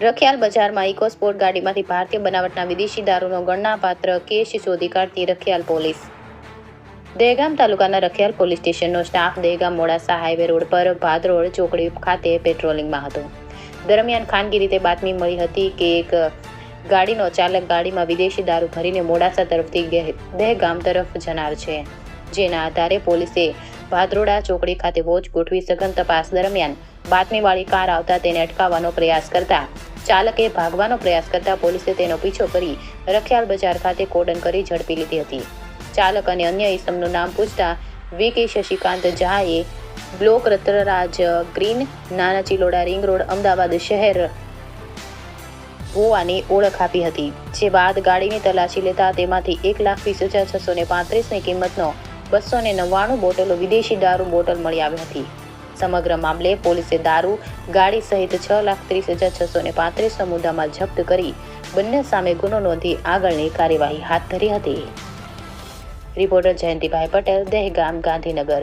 રખિયાલ બજારમાં ઇકોસ્પોર્ટ ગાડીમાંથી ભારતીય બનાવટના વિદેશી દારૂનો ગણનાપાત્ર કેસ શોધી કાઢતી રખિયાલ પોલીસ. દહેગામ તાલુકાના રખિયાલ પોલીસ સ્ટેશનનો staff Dehgam Modasa highway road પર ભાદરોડ ચોકડી ખાતે પેટ્રોલિંગમાં હતો. દરમિયાન ખાનગી રીતે બાતમી મળી હતી કે એક ગાડીનો ચાલક ગાડીમાં વિદેશી દારૂ ભરીને મોડાસા તરફથી દહેગામ તરફ જનાર છે. જેના આધારે પોલીસે ભાદરોડા ચોકડી ખાતે વોચ ગોઠવી સઘન તપાસ દરમિયાન બાતમીવાળી કાર આવતા તેને અટકાવવાનો પ્રયાસ કરતા ચાલકે ભાગવાનો પ્રયાસ કરતા પોલીસે તેનો પીછો કરી રખિયાલ બજાર ખાતે કોર્ડન કરી ઝડપી લીધી હતી. ચાલક અને અન્ય ઇસમનું નામ પૂછતા વી.કે. શશિકાંત ઝાએ બ્લોક રતરાજ ગ્રીન, નાના ચિલોડા રિંગ રોડ, અમદાવાદ શહેર હોવાની ઓળખ આપી હતી. જે બાદ ગાડીની તલાશી લેતા તેમાંથી 1,20,635ની કિંમતનો 299 બોટલો વિદેશી દારૂ બોટલ મળી આવી હતી. સમગ્ર મામલે પોલીસે દારૂ ગાડી સહિત 6,30,635નો મુદ્દામાલ જપ્ત કરી બંને સામે ગુનો નોંધી આગળની કાર્યવાહી હાથ ધરી હતી. રિપોર્ટર જયંતિભાઈ પટેલ, દહેગામ, ગાંધીનગર.